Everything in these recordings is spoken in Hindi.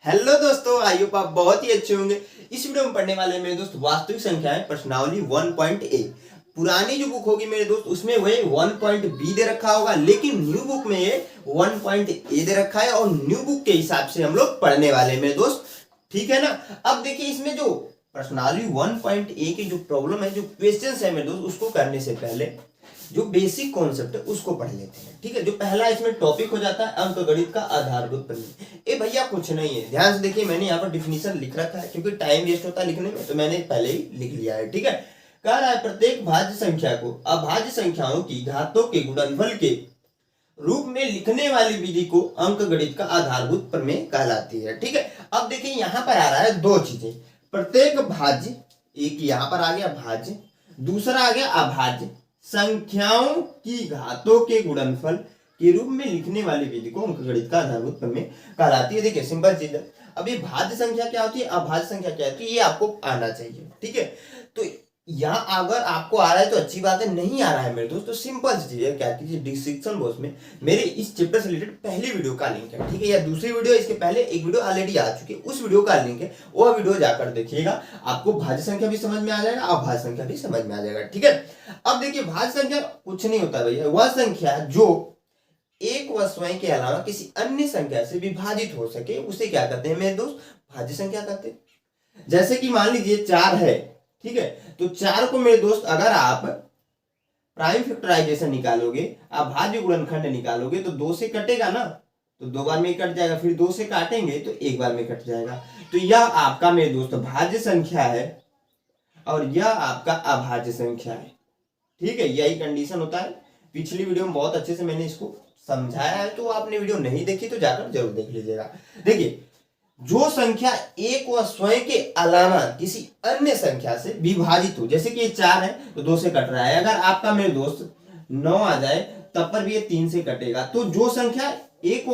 हेलो दोस्तों, आई होप आप बहुत ही अच्छे होंगे। इस वीडियो में पढ़ने वाले मेरे दोस्त वास्तविक संख्याएं प्रश्नावली 1.a। पुरानी जो बुक होगी मेरे दोस्त उसमें वही 1.b दे रखा होगा, लेकिन न्यू बुक में ये 1.a दे रखा है और न्यू बुक के हिसाब से हम लोग पढ़ने वाले हैं मेरे दोस्त। ठीक है ना। अब देखिए इसमें जो प्रश्नावली 1.a की जो प्रॉब्लम है, जो क्वेश्चन है मेरे दोस्त, उसको करने से पहले जो बेसिक कॉन्सेप्ट है उसको पढ़ लेते हैं। ठीक है, जो पहला इसमें टॉपिक हो जाता है अंकगणित का आधारभूत प्रमेय। ए भैया कुछ नहीं है, ध्यान से देखिए, मैंने यहाँ पर डिफिनीशन लिख रखा है क्योंकि टाइम वेस्ट होता है लिखने में, तो मैंने पहले ही लिख लिया है। ठीक है, कह रहा है प्रत्येक भाज्य संख्या को अभाज्य संख्याओं की घातों के गुणनफल के रूप में लिखने वाली विधि को अंकगणित का आधारभूत प्रमेय कहलाती है। ठीक है, अब देखिए यहाँ पर आ रहा है दो चीजें, प्रत्येक भाज्य, एक यहाँ पर आ गया भाज्य, दूसरा आ गया अभाज्य संख्याओं की घातों के गुणनफल के रूप में लिखने वाली विधि को अंकगणित का आधारभूत प्रमेय कहलाती है। देखिए सिंपल चीज है। अब ये भाज्य संख्या क्या होती है, अभाज्य संख्या क्या होती है, ये आपको आना चाहिए। ठीक है, तो यहाँ अगर आपको आ रहा है तो अच्छी बात है, नहीं आ रहा है मेरे दोस्त तो सिंपल सी चीज है, क्या कीजिए डिस्क्रिप्शन बॉक्स में मेरे इस चैप्टर से रिलेटेड पहली वीडियो का लिंक है। ठीक है, या दूसरी वीडियो, इसके पहले एक वीडियो ऑलरेडी आ चुकी है, उस वीडियो का लिंक है, वो वीडियो जाकर देखिएगा। आपको भाज्य संख्या भी समझ में आ जाएगा, अभाज्य संख्या भी समझ में आ जाएगा। ठीक है, अब देखिए भाज्य संख्या कुछ नहीं होता भैया, वह संख्या जो एक व स्वयं के अलावा किसी अन्य संख्या से विभाजित हो सके उसे क्या कहते हैं मेरे दोस्त, भाज्य संख्या कहते हैं। जैसे कि मान लीजिए 4 है, ठीक है, तो 4 को मेरे दोस्त अगर आप प्राइम फैक्टराइजेशन निकालोगे, अभाज्य गुणनखंड निकालोगे तो 2 से कटेगा ना, तो 2 बार में कट जाएगा, फिर 2 से काटेंगे तो 1 बार में कट जाएगा। तो यह आपका मेरे दोस्त भाज्य संख्या है और यह आपका अभाज्य संख्या है। ठीक है, यही कंडीशन होता है। पिछली वीडियो में बहुत अच्छे से मैंने इसको समझाया है, तो आपने वीडियो नहीं देखी तो जाकर जरूर देख लीजिएगा। देखिए जो संख्या एक व स्वयं के अलावा किसी अन्य संख्या से विभाजित हो, जैसे कि ये 4 है तो 2 से कट रहा है, अगर आपका मेरे दोस्त 9 आ जाए तब पर भी ये 3 से कटेगा। तो जो संख्या एक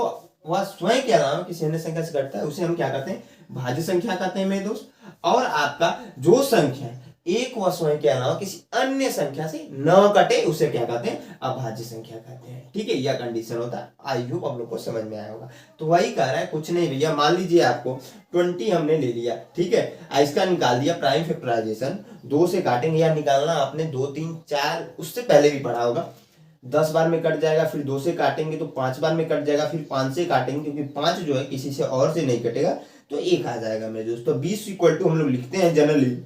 व स्वयं के अलावा किसी अन्य संख्या से कटता है उसे हम क्या कहते हैं, भाज्य संख्या कहते हैं मेरे दोस्त। और आपका जो संख्या एक व स्वयं के अलावा किसी अन्य संख्या से न कटे उसे क्या कहते हैं, अभाज्य संख्या कहते हैं। ठीक है, यह कंडीशन होता है। आई होप आप लोग को समझ में आया होगा। तो वही कह रहा है, कुछ नहीं भैया, मान लीजिए आपको 20 हमने ले लिया, ठीक है, इसका निकाल दिया प्राइम फैक्टराइजेशन, 2 से काटेंगे, या निकालना आपने 2 3 4 उससे पहले भी पढ़ा होगा, 10 बार में कट जाएगा, फिर 2 से काटेंगे तो 5 बार में कट जाएगा, फिर 5 से काटेंगे क्योंकि 5 जो है किसी से और से नहीं कटेगा तो 1 आ जाएगा मेरे दोस्तों। 20 इक्वल टू हम लोग लिखते हैं जनरली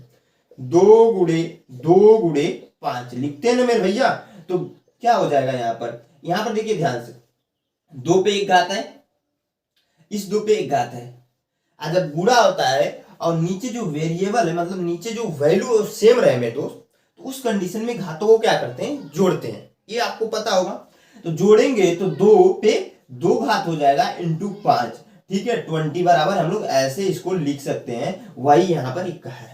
2 गुणे 2 गुणे 5 लिखते हैं ना मेरे भैया। तो क्या हो जाएगा यहाँ पर देखिए ध्यान से, 2 पे 1 घात है, इस 2 पे 1 घात है, और जब गुणा होता है और नीचे जो वेरिएबल है, मतलब नीचे जो वैल्यू सेम रहे मेरे दोस्त, तो उस कंडीशन में घातों को क्या करते हैं, जोड़ते हैं। ये आपको पता होगा। तो जोड़ेंगे तो 2 पे 2 घात हो जाएगा इंटू 5। ठीक है, 20 बराबर हम लोग ऐसे इसको लिख सकते हैं, वही यहाँ पर एक है।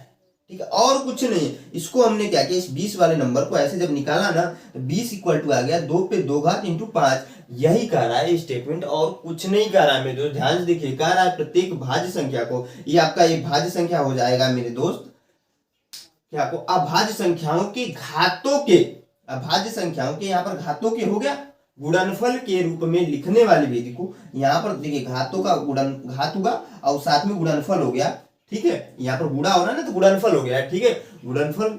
ठीक है, और कुछ नहीं। इसको हमने क्या किया, इस 20 वाले नंबर को ऐसे जब निकाला ना तो 20 इक्वल टू आ गया 2 पे 2 घात इंटू 5। यही कह रहा है स्टेटमेंट, और कुछ नहीं कह रहा है मेरे दोस्त। ध्यान से देखिए, कह रहा है प्रत्येक भाज्य संख्या को, ये आपका एक भाज्य संख्या हो जाएगा मेरे दोस्त, क्या को अभाज्य संख्याओं के घातों के, अभाज्य संख्याओं के यहाँ पर घातों के हो गया गुणनफल के रूप में लिखने वाली विधि को, यहाँ पर देखिए घातों का घात होगा और साथ में गुणनफल हो गया। ठीक है, यहाँ पर गुणा हो रहा है ना तो गुणनफल हो गया। ठीक है, गुणनफल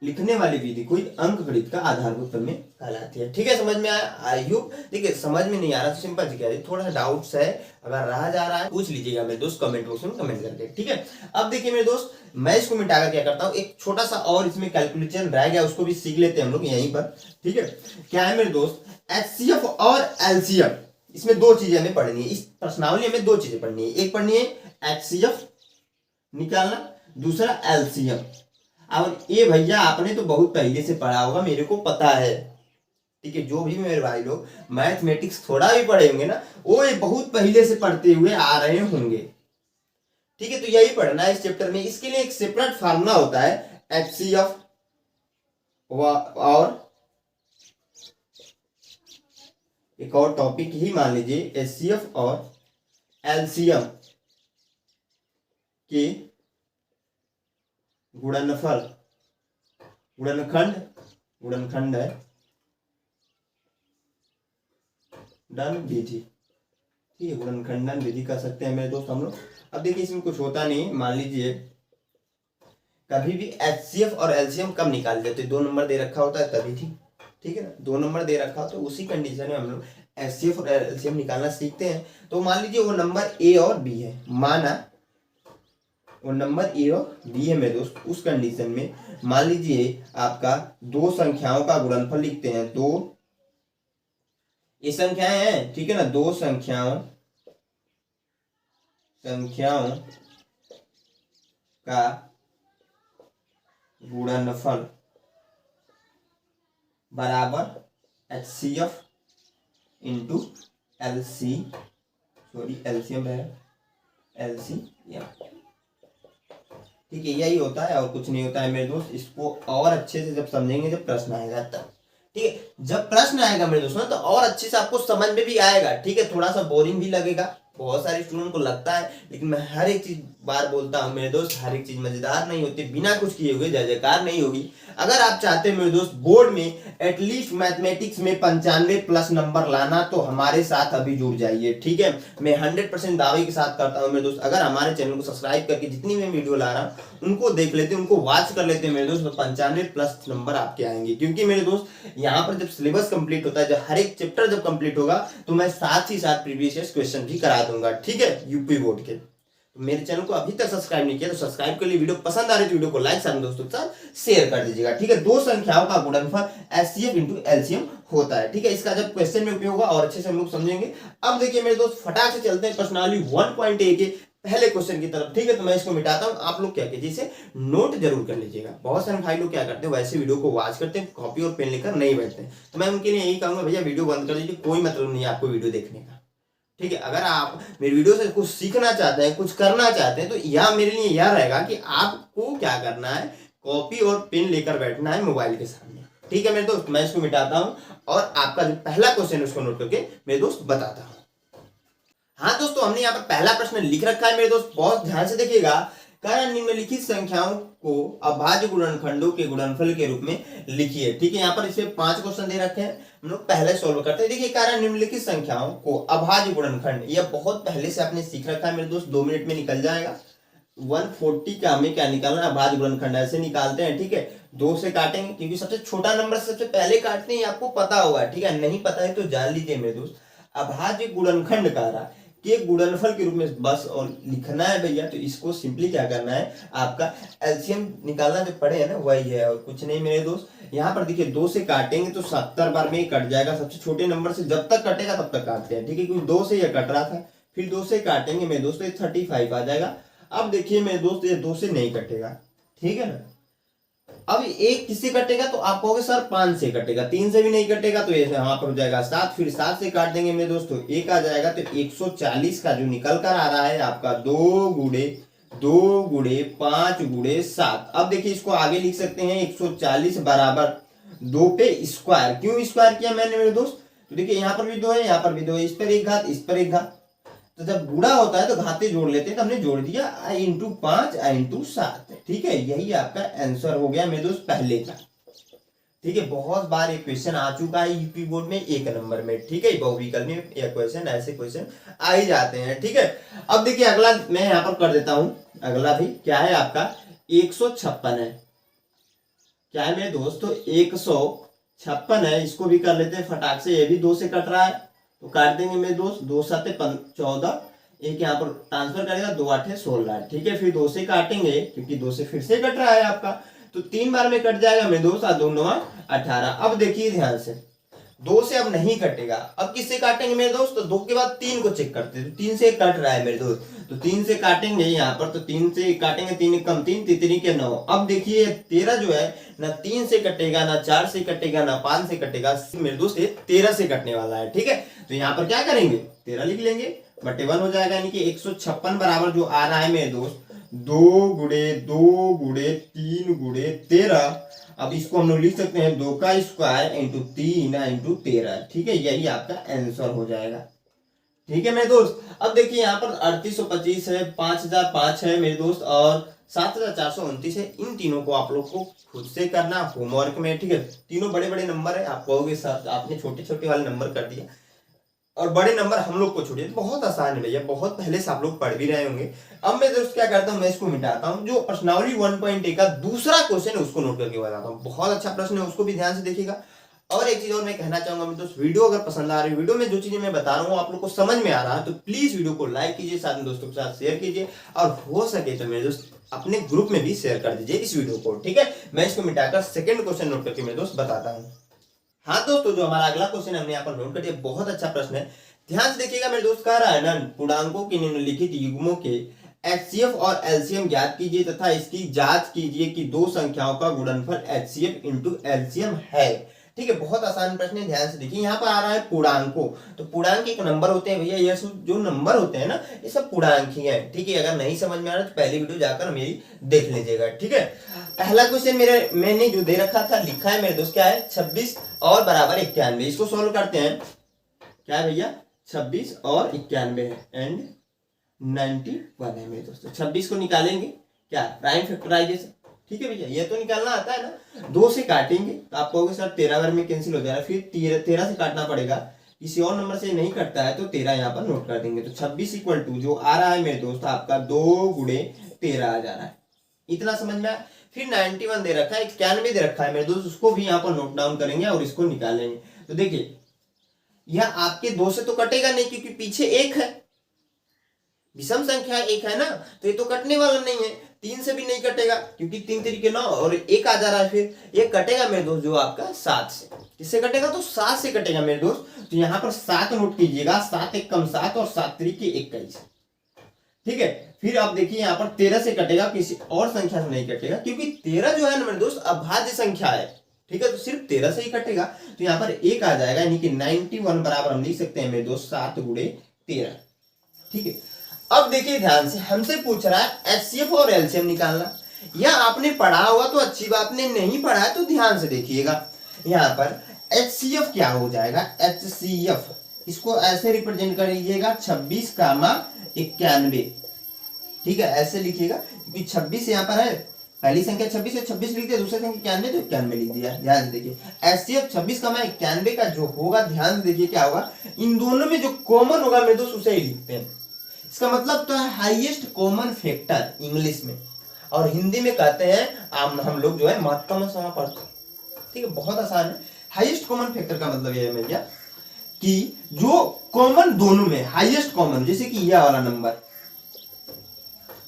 लिखने वाली विधि कोई अंकगणित का आधारभूत प्रमेय कहलाती है। ठीक है, समझ में आया? I hope. देखिए समझ में नहीं आ रहा तो सिंपल सी कह रही, थोड़ा सा डाउट्स है, अगर रहा जा रहा है पूछ लीजिएगा मेरे दोस्त कमेंट बॉक्स में कमेंट करके। ठीक है, अब देखिए मेरे दोस्त, मैं इसको मिटाकर क्या करता हूँ, एक छोटा सा और इसमें कैलकुलेशन रह गया, उसको भी सीख लेते हैं हम लोग यहीं पर। ठीक है, क्या है मेरे दोस्त, HCF और LCM, इसमें 2 चीजें हमें पढ़नी है। इस प्रश्नावली में 2 चीजें पढ़नी है, एक पढ़नी है HCF निकालना, दूसरा LCM। अब ये भैया आपने तो बहुत पहले से पढ़ा होगा, मेरे को पता है। ठीक है, जो भी मेरे भाई लोग मैथमेटिक्स थोड़ा भी पढ़े होंगे ना, वो ये बहुत पहले से पढ़ते हुए आ रहे होंगे। ठीक है, तो यही पढ़ना है इस चैप्टर में। इसके लिए एक सेपरेट फार्मूला होता है HCF और एक और टॉपिक ही मान लीजिए HCF और LCM के गुणनफल, गुणनखंड है, डन विधि। ठीक है, गुणनखंडन विधि कर सकते हैं मेरे दोस्त हम लोग। अब देखिए इसमें कुछ होता नहीं, मान लीजिए कभी भी एचसीएफ और एलसीएम कब निकाले जाते हैं, 2 नंबर दे रखा होता है तभी। ठीक है ना, 2 नंबर दे रखा हो तो उसी कंडीशन में हम लोग एचसीएफ और एलसीएम निकालना सीखते हैं। तो मान लीजिए वो नंबर ए और बी है, माना वो नंबर ए और बी है मेरे दोस्त। उस कंडीशन में मान लीजिए आपका दो संख्याओं का गुणनफल लिखते हैं, दो ये संख्याएं हैं, ठीक है ना, दो संख्याओं का गुणनफल बराबर एचसीएफ इंटू एलसीएम है, एलसीएम। ठीक है, यही होता है और कुछ नहीं होता है मेरे दोस्त। इसको और अच्छे से जब समझेंगे जब प्रश्न आएगा तब। ठीक है, जब प्रश्न आएगा मेरे दोस्तों तो और अच्छे से आपको समझ में भी आएगा। ठीक है, थोड़ा सा बोरिंग भी लगेगा, बहुत सारे स्टूडेंट को लगता है, लेकिन मैं हर एक चीज बार बोलता हूँ मेरे दोस्त, हर एक चीज मजेदार नहीं होती, बिना कुछ किए हुए जय जयकार नहीं होगी। अगर आप चाहते हैं मेरे दोस्त बोर्ड में एटलीस्ट मैथमेटिक्स में 95+ नंबर लाना तो हमारे साथ अभी जुड़ जाइए। ठीक है, मैं 100% दावे के साथ करता हूँ मेरे दोस्त। अगर हमारे चैनल को सब्सक्राइब करके जितनी मैं वीडियो ला रहा हूँ उनको देख लेते हैं, उनको वॉच कर लेते हैं मेरे दोस्त, तो 95+ नंबर आपके आएंगे। क्योंकि मेरे दोस्त यहाँ पर जब सिलेबस कंप्लीट होता है, जब हर एक चैप्टर जब कंप्लीट होगा तो मैं साथ ही साथ प्रीवियस क्वेश्चन भी करा दूंगा। ठीक है, यूपी बोर्ड के। तो मेरे चैनल को अभी तक सब्सक्राइब नहीं किया तो सब्सक्राइब कर लिए, वीडियो पसंद आ रही तो वीडियो को लाइक साथ दोस्तों के साथ शेयर कर दीजिएगा। ठीक है, दो संख्याओं का गुणनफल एचसीएफ इंटू एलसीएम होता है। ठीक है, इसका जब क्वेश्चन में उपयोग होगा और अच्छे से हम लोग समझेंगे। अब देखिए मेरे दोस्त फटाक से चलते हैं प्रश्नावली 1.a के पहले क्वेश्चन की तरफ। ठीक है, तो मैं इसको मिटाता हूं, आप लोग क्या कीजिए इसे नोट जरूर कर लीजिएगा। बहुत सारे भाई लोग क्या करते हैं वैसे वीडियो को वॉच करते हैं, कॉपी और पेन लेकर नहीं बैठते हैं, तो मैं उनके लिए यही कहूंगा भैया वीडियो बंद कर दीजिए, कोई मतलब नहीं है आपको वीडियो देखने का। ठीक है, अगर आप मेरी वीडियो से कुछ सीखना चाहते हैं, कुछ करना चाहते हैं, तो यह मेरे लिए यह रहेगा कि आपको क्या करना है, कॉपी और पेन लेकर बैठना है मोबाइल के सामने। ठीक है मेरे दोस्त, मैं इसको मिटाता हूं और आपका जो पहला क्वेश्चन है उसको नोट करके मेरे दोस्त बताता हूं। हाँ दोस्तों, हमने यहाँ पर पहला प्रश्न लिख रखा है मेरे दोस्त, बहुत ध्यान से देखिएगा। कारण निम्नलिखित संख्याओं को अभाज्य गुणनखंडों के गुणनफल के रूप में लिखिए। ठीक है, यहाँ पर इसे 5 क्वेश्चन दे रखे हैं, हम लोग पहले सॉल्व करते हैं। देखिए, कारण निम्नलिखित संख्याओं को अभाज्य गुणनखंड, यह बहुत पहले से आपने सीख रखा है मेरे दोस्त, 2 मिनट में निकल जाएगा। 140 का हमें क्या निकालना है, अभाज्य गुणनखंड ऐसे निकालते हैं। ठीक है, 2 से काटेंगे क्योंकि सबसे छोटा नंबर सबसे पहले काटते हैं, आपको पता होगा। ठीक है, नहीं पता है तो जान लीजिए मेरे दोस्त, अभाज्य गुणनखंड का रहा कि गुणनफल के रूप में बस और लिखना है भैया। तो इसको सिंपली क्या करना है, आपका एलसीएम निकालना जो पड़े है ना वही है और कुछ नहीं मेरे दोस्त। यहाँ पर देखिए 2 से काटेंगे तो 70 बार में कट जाएगा, सबसे छोटे नंबर से जब तक कटेगा तब तक काटते हैं। ठीक है, क्योंकि 2 से यह कट रहा था, फिर 2 से काटेंगे मेरे दोस्त, 35 आ जाएगा। अब देखिए मेरे दोस्त ये 2 से नहीं कटेगा, ठीक है ना। अब एक किससे कटेगा तो आप कहोगे सर 5 से कटेगा, 3 से भी नहीं कटेगा तो ये वहां पर हो जाएगा 7, फिर 7 से काट देंगे मेरे दोस्तों 1 आ जाएगा। तो 140 का जो निकल कर आ रहा है आपका 2 गुणे 5 गुणे 7। अब देखिए इसको आगे लिख सकते हैं 140 बराबर 2 पे स्क्वायर। क्यों स्क्वायर किया मैंने मेरे दोस्त, तो देखिए यहाँ पर भी 2 है, यहाँ पर भी 2 है, इस पर एक घात, इस पर एक घात। तो जब गुणा होता है तो घाते जोड़ लेते हैं, तो हमने जोड़ दिया i इंटू 5 i इंटू 7। ठीक है, यही आपका आंसर हो गया मेरे दोस्त पहले का। ठीक है, बहुत बार ये क्वेश्चन आ चुका है यूपी बोर्ड में 1 नंबर में। ठीक है, बहुविकल्प में ये क्वेश्चन, ऐसे क्वेश्चन आ ही जाते हैं। ठीक है, अब देखिए अगला मैं यहाँ पर कर देता हूं, अगला भी क्या है आपका 156 है। क्या है मेरे दोस्तों 156 है, इसको भी कर लेते हैं फटाक से, ये भी 2 से कट रहा है तो काट देंगे मेरे दोस्त, 2 7 14, एक यहाँ पर ट्रांसफर करेगा, 2 8 16। ठीक है, फिर 2 से काटेंगे क्योंकि 2 से फिर से कट रहा है आपका, तो 3 बार में कट जाएगा मेरे दोस्त, 2 9 18। अब देखिए ध्यान से, 2 से अब नहीं कटेगा, अब किससे काटेंगे मेरे दोस्त, तो 2 के बाद 3 को चेक करते हैं, तो 3 से कट रहा है मेरे दोस्त, तो 3 से काटेंगे यहाँ पर, तो 3 से काटेंगे, 3 कम 3, 3 के 9। अब देखिए 13 जो है ना 3 से कटेगा, ना 4 से कटेगा, ना 5 से कटेगा, मेरे दोस्त ये 13 से कटने वाला है। ठीक है, तो यहाँ पर क्या करेंगे 13 लिख लेंगे, बटे 1 हो जाएगा, यानी कि 156 बराबर जो आ रहा है मेरे दोस्त 2 गुणे 3 गुणे 13। अब इसको हम लोग लिख सकते हैं 2 का स्क्वायर इंटू 3 इंटू 13। ठीक है, यही आपका आंसर हो जाएगा। ठीक है मेरे दोस्त, अब देखिए यहाँ पर 3825 है, 5005 है मेरे दोस्त, और 7429 है। इन तीनों को आप लोग को खुद से करना होमवर्क में। ठीक है, तीनों बड़े बड़े नंबर है, आप कहोगे सर आपने छोटे छोटे वाले नंबर कर दिया, और बड़े नंबर हम लोग को छोड़िए। तो बहुत आसान है भैया, बहुत पहले से आप लोग पढ़ भी रहे होंगे। अब मैं दोस्त क्या करता हूँ, मैं इसको मिटाता हूँ। जो प्रश्नावली 1.a का दूसरा क्वेश्चन है उसको नोट करके बताता हूँ। बहुत अच्छा प्रश्न है, उसको भी ध्यान से देखिएगा। और एक चीज और मैं कहना चाहूंगा मैं दोस्त, वीडियो अगर पसंद आ रही है, वीडियो में जो चीजें मैं बता रहा हूँ आप लोग को समझ में आ रहा है, तो प्लीज वीडियो को लाइक कीजिए, साथ में दोस्तों के साथ शेयर कीजिए, और हो सके तो मेरे दोस्त अपने ग्रुप में भी शेयर कर दीजिए इस वीडियो को, ठीक है। मैं इसको मिटाकर सेकंड क्वेश्चन नोट करके मेरे दोस्त बताता हूँ। हाँ दोस्तों, जो हमारा अगला क्वेश्चन हमने यहाँ पर नोट कर दिया, बहुत अच्छा प्रश्न है, ध्यान से देखिएगा मेरे दोस्त। कह रहा है ना, पूर्णांकों के निम्नलिखित युग्मों के एचसीएफ और एलसीएम ज्ञात कीजिए तथा इसकी जांच कीजिए कि दो संख्याओं का गुणनफल एचसीएफ इंटू एलसीएम है। ठीक है, बहुत आसान प्रश्न है, ध्यान से देखिए। यहाँ पर आ रहा है पूर्णांकों, तो पूर्णांक एक नंबर होते हैं भैया, ये सब जो नंबर होते हैं ना ये सब पूर्णांक ही है, ठीक है। अगर नहीं समझ में आ रहा तो पहली वीडियो जाकर मेरी देख लीजिएगा, ठीक है। पहला क्वेश्चन मैंने जो दे रखा था लिखा है मेरे दोस्त, क्या है, 26 और बराबर 91। इसको सोल्व करते हैं, क्या है भैया, 26 और 91 एंड 91 है मेरे दोस्तों। 26 को निकालेंगे, क्या, प्राइम फैक्टराइजेशन, ठीक है भैया, ये तो निकालना आता है ना। 2 से काटेंगे तो आप कहोगे सर 13 बार में कैंसिल हो जाएगा, फिर 13 से काटना पड़ेगा, किसी और नंबर से नहीं कटता है तो 13 यहाँ पर नोट कर देंगे। तो 26 इक्वल टू जो आ रहा है मेरे दोस्त आपका 2 गुणे 13 आ जा रहा है, इतना समझ में आया। फिर 91 दे रखा है, 91 दे रखा है मेरे दोस्त, उसको भी यहाँ पर नोट डाउन करेंगे और इसको निकालेंगे। तो देखिए यह आपके 2 से तो कटेगा नहीं क्योंकि पीछे 1 है, विषम संख्या 1 है ना, तो ये तो कटने वाला नहीं है। 3 से भी नहीं कटेगा क्योंकि 3 तरीके 9 और 1 आ जा रहा है, फिर ये कटेगा मेरे दोस्त जो आपका 7 से। किससे कटेगा, तो 7 से कटेगा मेरे दोस्त। तो यहाँ पर 7 नोट कीजिएगा, 7 एक कम 7 और 7 तरीके 21, ठीक है। फिर आप देखिए यहाँ पर 13 से कटेगा, किसी और संख्या से नहीं कटेगा क्योंकि 13 जो है ना मेरे दोस्त अभाज्य संख्या है, ठीक है, तो सिर्फ 13 से ही कटेगा। तो यहाँ पर 1 आ जाएगा, यानी कि 91 बराबर हम लिख सकते हैं मेरे दोस्त 7 गुणे 13, ठीक है। अब देखिए ध्यान से, हमसे पूछ रहा है एचसीएफ और एलसीएम निकालना। यह आपने पढ़ा होगा तो अच्छी बात, ने नहीं पढ़ा है तो ध्यान से देखिएगा। यहाँ पर एचसीएफ क्या हो जाएगा, एचसीएफ इसको ऐसे रिप्रेजेंट कर लीजिएगा 26,91, ठीक है, ऐसे लिखिएगा क्योंकि 26 यहाँ पर है, पहली संख्या 26 है, 26 लिखते, दूसरी संख्या 91 तो 91 लिख दिया। ध्यान से देखिए एचसीएफ 26,91 का जो होगा, ध्यान से देखिए क्या होगा, इन दोनों में जो कॉमन होगा मेरे दोस्त उसे ही लिखते हैं। इसका मतलब तो है हाईएस्ट कॉमन फैक्टर इंग्लिश में, और हिंदी में कहते हैं हम लोग जो है महत्तम समापवर्त, ठीक है, बहुत आसान है। हाईएस्ट कॉमन फैक्टर का मतलब यह है भैया कि जो कॉमन दोनों में, हाईएस्ट कॉमन, जैसे कि यह वाला नंबर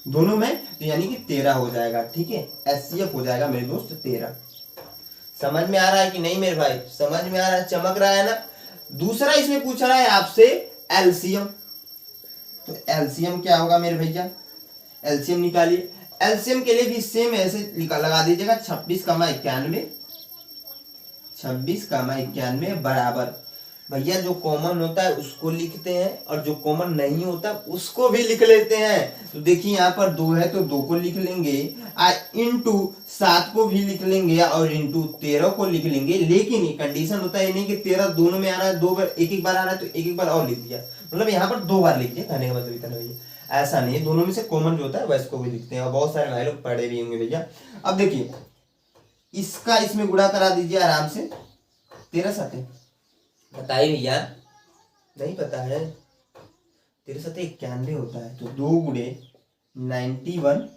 दोनों में, तो यानी कि 13 हो जाएगा, ठीक है। एचसीएफ हो जाएगा मेरे दोस्त 13। समझ में आ रहा है कि नहीं मेरे भाई, समझ में आ रहा है, चमक रहा है ना। दूसरा इसमें पूछ रहा है आपसे एलसीएम, तो एलसीएम क्या होगा मेरे भैया, एलसीएम निकालिए। एलसीएम के लिए भी सेम ऐसे लगा दीजिएगा 26,91, 26,91 बराबर, भैया जो कॉमन होता है उसको लिखते हैं और जो कॉमन नहीं होता उसको भी लिख लेते हैं। तो देखिए यहाँ पर 2 है तो 2 को लिख लेंगे, इंटू 7 को भी लिख लेंगे और इंटू 13 को लिख लेंगे। लेकिन ये कंडीशन होता है नहीं कि 13 दोनों में आ रहा है, 2 बार एक बार आ रहा है तो एक बार और लिख दिया, मतलब यहाँ पर 2 बार लिख दिया, कहने का मतलब इतना भैया, ऐसा नहीं है, दोनों में से कॉमन जो होता है वैसे को भी लिखते हैं, और बहुत सारे भाई लोग पढ़े भी होंगे भैया। अब देखिए इसका इसमें गुणा करा दीजिए आराम से, 13 7, बताइए भैया, नहीं पता है, 13 7 91 होता है, तो 2 गुणे 91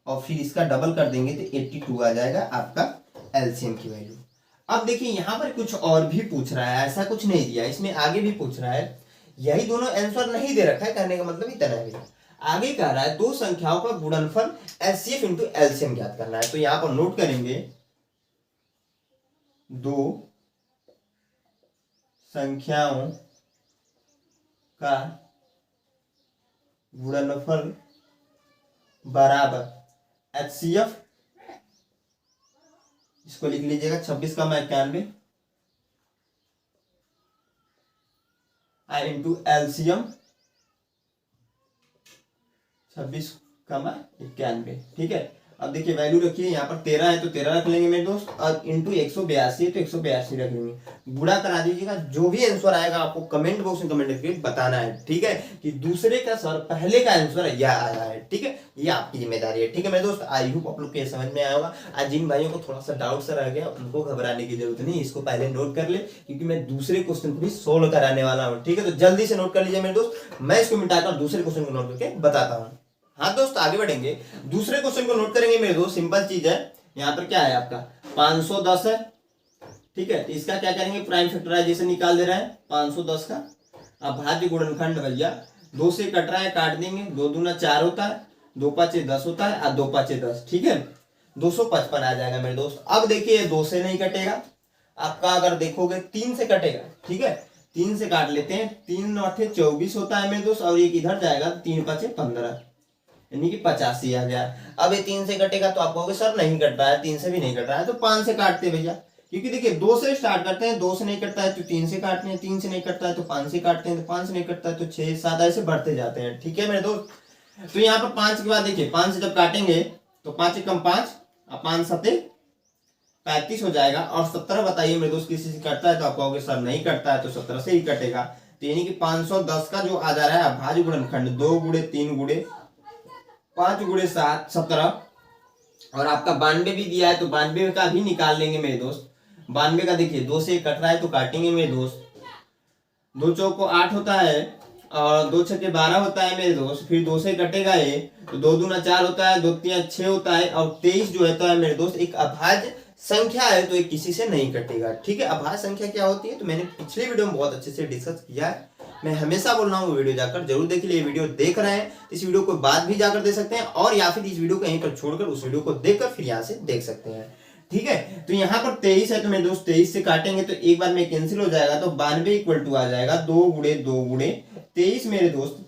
और फिर इसका डबल कर देंगे तो 82 आ जाएगा आपका एलसीएम की वैल्यू। अब देखिए यहाँ पर कुछ और भी पूछ रहा है, ऐसा कुछ नहीं दिया, इसमें आगे भी पूछ रहा है, यही दोनों आंसर नहीं दे रखा है, कहने का मतलब इतना है भैया। आगे कह रहा है दो संख्याओं का गुणनफल एचसीएफ इंटू एलसीएम ज्ञात करना है। तो यहाँ पर नोट करेंगे, दो संख्याओं का गुणनफल बराबर एचसीएफ, इसको लिख लीजिएगा 26,91 इंटू एलसीएम 26,91, ठीक है। अब देखिए वैल्यू रखिए, यहाँ पर 13 है तो 13 रख लेंगे मेरे दोस्त, और इंटू 182 है तो 182 रख लेंगे। गुणा करा दीजिएगा, जो भी आंसर आएगा आपको कमेंट बॉक्स में कमेंट करके बताना है, ठीक है, कि दूसरे का सर पहले का आंसर यह आया है, ठीक है, ये आपकी जिम्मेदारी है, ठीक है मेरे दोस्त। आई होप आप लोग के समझ में आया होगा। आज जिन भाइयों को थोड़ा सा डाउट सा रह गया उनको घबराने की जरूरत नहीं, इसको पहले नोट कर ले, क्योंकि मैं दूसरे क्वेश्चन को भी सोल्व कराने वाला हूँ, ठीक है, तो जल्दी से नोट कर लीजिए मेरे दोस्त। मैं इसको मिटाकर दूसरे क्वेश्चन को नोट करके बताता हूँ। हाँ दोस्त आगे बढ़ेंगे, दूसरे क्वेश्चन को नोट करेंगे मेरे दोस्त। सिंपल चीज है, यहाँ पर क्या है आपका 510 है, ठीक है, तो इसका क्या करेंगे, प्राइम फैक्टराइजेशन निकाल दे रहा है 510 का। अब भाज्य गुणनखंड भैया 2 से कट रहा है, काट देंगे, 2 दूना 4 होता है, 2 5 10 होता है, और 2 5 10, ठीक है, 255 आ जाएगा मेरे दोस्त। अब देखिए 2 से नहीं कटेगा आपका, अगर देखोगे 3 से कटेगा, ठीक है, 3 से काट लेते हैं, 3 8 24 होता है मेरे दोस्त, और एक इधर जाएगा 3 5 15, यानी कि 85 आ गया। अब ये 3 से कटेगा तो आप कहोगे सर नहीं कट रहा है, 3 से भी नहीं कट रहा है, तो 5 से काटते हैं भैया, क्योंकि देखिए 2 से स्टार्ट करते हैं, 2 से नहीं कटता है तो 3 से काटते हैं, 3 से नहीं कटता है तो 5 से काटते हैं, तो 5 से नहीं कटता है तो 6 7 ऐसे बढ़ते जाते हैं, ठीक है मेरे दोस्त। तो यहाँ पर 5 के बाद देखिए 5 से जब काटेंगे तो 5 कम 5 और 5 7 35 हो जाएगा, और 17 बताइए मेरे दोस्त किसी से कटता है, तो आप कहोगे सर नहीं कटता है, तो 17 से ही कटेगा। तो यानी कि 510 का जो आ जा रहा है अभाज्य गुणनखंड 2 गुणे 3 गुणे 5 गुणे 7 17, और आपका 92 भी दिया है, तो 92 का भी निकाल लेंगे मेरे दोस्त। 92 का देखिए 2 से कट रहा है तो काटेंगे मेरे दोस्त, 2 चौक को 8 होता है, और 2 छक्के 12 होता है मेरे दोस्त, फिर 2 से कटेगा ये तो 2 दूना 4 होता है, 2 3 6 होता है, और 23 जो होता है मेरे दोस्त एक अभाज्य संख्या है, तो ये किसी से नहीं कटेगा, ठीक है। अभाज्य संख्या क्या होती है तो मैंने पिछले वीडियो में बहुत अच्छे से डिस्कस किया है, मैं हमेशा बोल रहा हूँ वीडियो जाकर जरूर देख लीजिए। वीडियो देख रहे हैं इस वीडियो को बाद भी जाकर दे सकते हैं, और या फिर इस वीडियो को यहीं पर छोड़कर उस वीडियो को देखकर फिर यहाँ से देख सकते हैं, ठीक है। तो यहाँ पर 23 है तो मेरे दोस्त 23 से काटेंगे तो एक बार में कैंसिल हो जाएगा, तो 92 इक्वल टू आ जाएगा 2 गुणे 2 गुणे 23 मेरे दोस्त,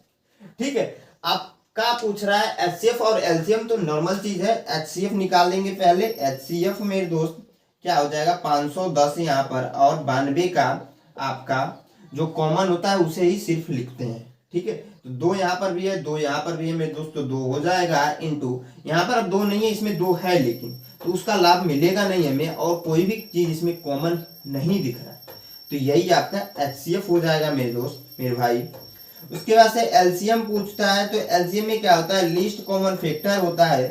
ठीक है। आपका पूछ रहा है एचसीएफ और एलसीएम, तो नॉर्मल चीज है, एचसीएफ निकाल लेंगे पहले। एचसीएफ मेरे दोस्त क्या हो जाएगा 510 यहाँ पर, और 92 का आपका जो कॉमन होता है उसे ही सिर्फ लिखते हैं, ठीक है। तो 2 यहाँ पर भी है, 2 यहाँ पर भी है मेरे दोस्त, तो 2 हो जाएगा इंटू, यहाँ पर अब 2 नहीं है, इसमें 2 है लेकिन, तो उसका लाभ मिलेगा नहीं हमें, और कोई भी चीज इसमें कॉमन नहीं दिख रहा है, तो यही आपका एचसीएफ हो जाएगा मेरे दोस्त मेरे भाई। उसके बाद से एलसीएम पूछता है, तो एलसीएम में क्या होता है लीस्ट कॉमन फैक्टर होता है,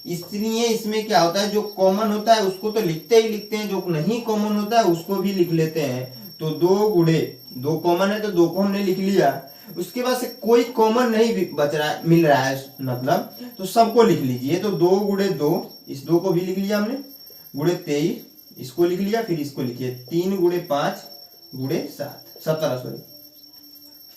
इसलिए इसमें क्या होता है जो कॉमन होता है उसको तो लिखते ही लिखते हैं, जो नहीं कॉमन होता है उसको भी लिख लेते हैं। तो 2 गुणे 2 कॉमन है तो 2 को हमने लिख लिया, उसके बाद से कोई कॉमन नहीं बच रहा है, मिल रहा है मतलब, तो सबको लिख लीजिए। तो 2 गुणे 2, इस 2 को भी लिख लिया हमने, गुणे 23 इसको लिख लिया, फिर इसको लिखिए 3 गुणे 5 गुणे 7 17 सॉरी,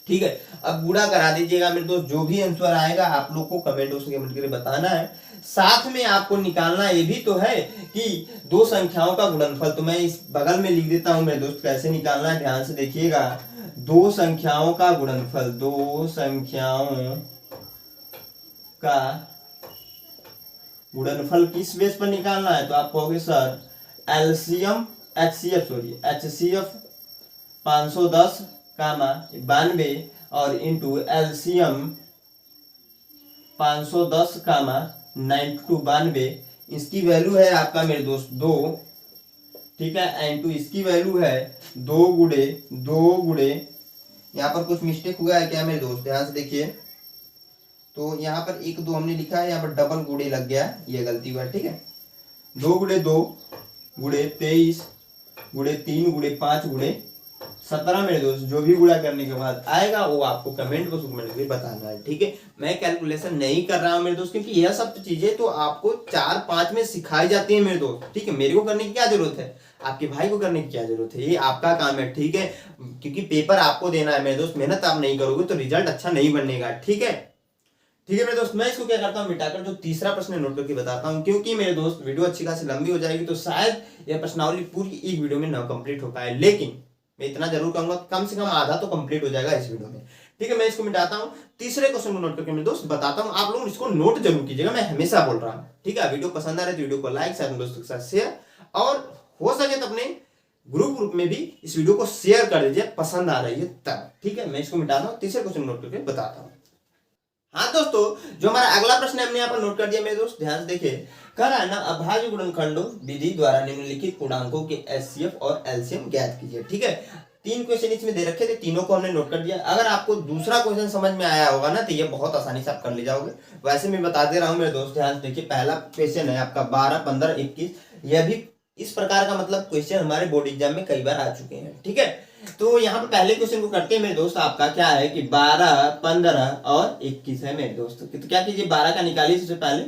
ठीक है। अब गुणा करा दीजिएगा मेरे दोस्त, जो भी आंसर आएगा आप लोग को कमेंट बॉक्स में कमेंट करके बताना है। साथ में आपको निकालना ये भी तो है कि 2 संख्याओं का गुणनफल, तो मैं इस बगल में लिख देता हूं मेरे दोस्त, कैसे निकालना है ध्यान से देखिएगा। 2 संख्याओं का गुणनफल, 2 संख्याओं का गुणनफल किस बेस पर निकालना है, तो आप कहोगे सर एलसीएम एचसीएफ 510 कामा 92 और इंटू एलसीएम 510 कामा 92 इसकी वैल्यू है आपका मेरे दोस्त 2, ठीक है, इंटू इसकी वैल्यू है 2 गुणे यहाँ पर कुछ मिस्टेक हुआ है क्या मेरे दोस्त, ध्यान से देखिए। तो यहाँ पर 1 2 हमने लिखा है, यहाँ पर डबल गुणे लग गया, ये गलती हुआ, ठीक है। 2 गुणे 2 गुणे 23 गुणे 3 गुणे 5 गुणे 17 मेरे दोस्त, जो भी गुणा करने के बाद आएगा वो आपको कमेंट बॉक्स में बताना है, ठीक है। मैं कैलकुलेशन नहीं कर रहा हूँ मेरे दोस्त, क्योंकि यह सब चीजें तो आपको 4-5 में सिखाई जाती है मेरे दोस्त, ठीक है। मेरे को करने की क्या जरूरत है, आपके भाई को करने की क्या जरूरत है, ये आपका काम है, ठीक है। क्योंकि पेपर आपको देना है मेरे दोस्त, मेहनत आप नहीं करोगे तो रिजल्ट अच्छा नहीं बनेगा, ठीक है। ठीक है मेरे दोस्त, मैं इसको क्या करता हूँ मिटाकर जो तीसरा प्रश्न नोट करके बताता हूँ, क्योंकि मेरे दोस्त वीडियो अच्छी खासी लंबी हो जाएगी तो शायद यह प्रश्नावली पूरी एक वीडियो में न कंप्लीट हो पाए, लेकिन मैं इतना जरूर कहूंगा कम से कम आधा तो कंप्लीट हो जाएगा इस वीडियो में, ठीक है। मैं इसको मिटाता हूँ, तीसरे क्वेश्चन को नोट करके मेरे दोस्त बताता हूँ, आप लोग इसको नोट जरूर कीजिएगा, मैं हमेशा बोल रहा हूँ, ठीक है। वीडियो पसंद आ रहा है तो वीडियो को लाइक, साथ दोस्तों के साथ शेयर, और हो सके तो अपने ग्रुप में भी इस वीडियो को शेयर कर दीजिए, पसंद आ रही है तब, ठीक है। मैं इसको मिटाता हूँ, तीसरे क्वेश्चन नोट करके बताता हूँ। हाँ दोस्तों, जो हमारा अगला प्रश्न है हमने यहाँ पर नोट कर दिया मेरे दोस्त, ध्यान से देखिए। कह रहा है ना, अभाज्य गुणनखंडों विधि द्वारा निम्नलिखित पूर्णांकों के एचसीएफ और एलसीएम ज्ञात कीजिए। ठीक है, 3 क्वेश्चन इसमें दे रखे थे, तीनों को हमने नोट कर दिया। अगर आपको दूसरा क्वेश्चन समझ में आया होगा ना, तो ये बहुत आसानी से आप कर ले जाओगे। वैसे मैं बता दे रहा हूँ मेरे दोस्त, ध्यान से देखिए। पहला क्वेश्चन है आपका 12, 15, 21। यह भी इस प्रकार का मतलब क्वेश्चन हमारे बोर्ड एग्जाम में कई बार आ चुके हैं। ठीक है, तो यहाँ पे पहले क्वेश्चन को करते हैं मेरे दोस्त। आपका क्या है कि 12, 15 और 21 है मेरे दोस्त। तो क्या कीजिए, 12 का निकालिए सबसे पहले।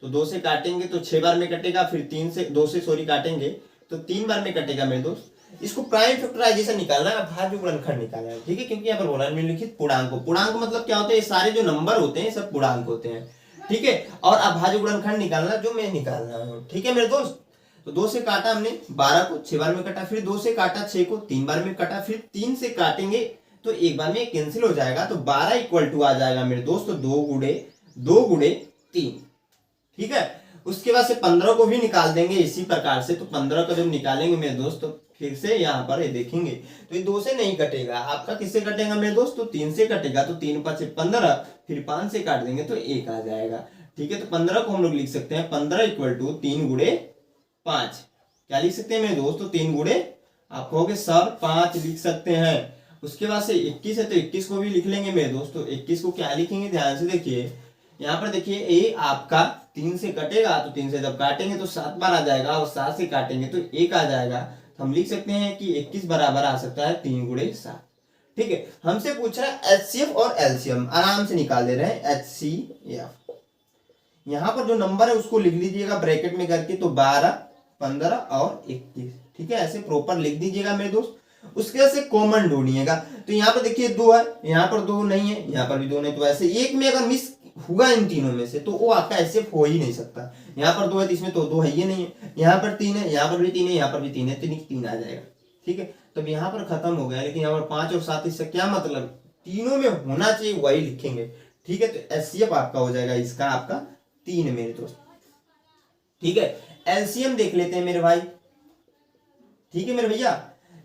तो 2 से काटेंगे तो 6 बार में कटेगा, फिर 3 से 2 से सॉरी काटेंगे तो 3 बार में कटेगा मेरे दोस्त। इसको प्राइम फैक्टराइजेशन निकालना है, अभाज्य गुणनखंड निकालना है। ठीक है, क्योंकि यहाँ पर बोला है निम्नलिखित पूर्णांक। पूर्णांक मतलब क्या होते हैं, सारे जो नंबर होते हैं सब पूर्णांक होते हैं। ठीक है, और अभाज्य गुणनखंड निकालना जो मैं निकालना हूँ। ठीक है मेरे दोस्त, तो 2 से काटा हमने 12 को, 6 बार में कटा, फिर 2 से काटा 6 को, 3 बार में कटा, फिर 3 से काटेंगे तो एक बार में कैंसिल हो जाएगा। तो 12 इक्वल टू आ जाएगा मेरे दोस्त 2 गुणे 3। ठीक है, उसके बाद से 15 को भी निकाल देंगे इसी प्रकार से। तो 15 का जब निकालेंगे मेरे दोस्त, तो फिर से यहाँ पर ये देखेंगे तो ये 2 से नहीं कटेगा, आपका किससे कटेगा मेरे दोस्त, तो 3 से कटेगा। तो 3 5 15, फिर 5 से काट देंगे तो 1 आ जाएगा। ठीक है, तो 15 को हम लोग लिख सकते हैं 15 इक्वल टू 3 गुणे 5। क्या लिख सकते हैं मेरे दोस्त, तो 3 गुणे, आप कहोगे सर 5 लिख सकते हैं। उसके बाद से 21 है तो 21 को भी लिख लेंगे मेरे दोस्त। तो 21 को क्या लिखेंगे, ध्यान से देखिए। यहाँ पर देखिए, ए आपका 3 से कटेगा, तो 3 से जब काटेंगे तो 7 बार आ जाएगा, और 7 से काटेंगे तो 1 आ जाएगा। तो हम लिख सकते हैं कि 21 बराबर आ सकता है 3 गुणे 7। ठीक है, हमसे पूछ रहा है एचसीएफ और एलसीएम, आराम से निकाल दे रहे हैं एचसीएफ। यहाँ पर जो नंबर है उसको लिख लीजिएगा ब्रैकेट में करके, तो 12, 15 और 21। ठीक है, ऐसे प्रॉपर लिख दीजिएगा मेरे दोस्त। उसके बाद से कॉमन ढूंढिएगा। तो यहाँ पर देखिए 2 है, यहाँ पर 2 नहीं है, यहाँ पर भी 2 नहीं, तो ऐसे एक में अगर मिस हुआ इन तीनों में से तो वो आपका ऐसे हो ही नहीं सकता। यहाँ पर 2 है तो इसमें तो 2 है ही नहीं है, यहाँ पर 3 है, यहाँ पर भी 3 है, यहाँ पर भी 3 है, तो 3 आ जाएगा। ठीक है, तो यहाँ पर खत्म हो गया। लेकिन यहाँ पर 5 और 7, इससे क्या मतलब, तीनों में होना चाहिए वही लिखेंगे। ठीक है, तो एचसीएफ आपका हो जाएगा इसका आपका 3 मेरे दोस्त। ठीक है, एलसीएम देख लेते हैं मेरे भाई। ठीक है मेरे भैया,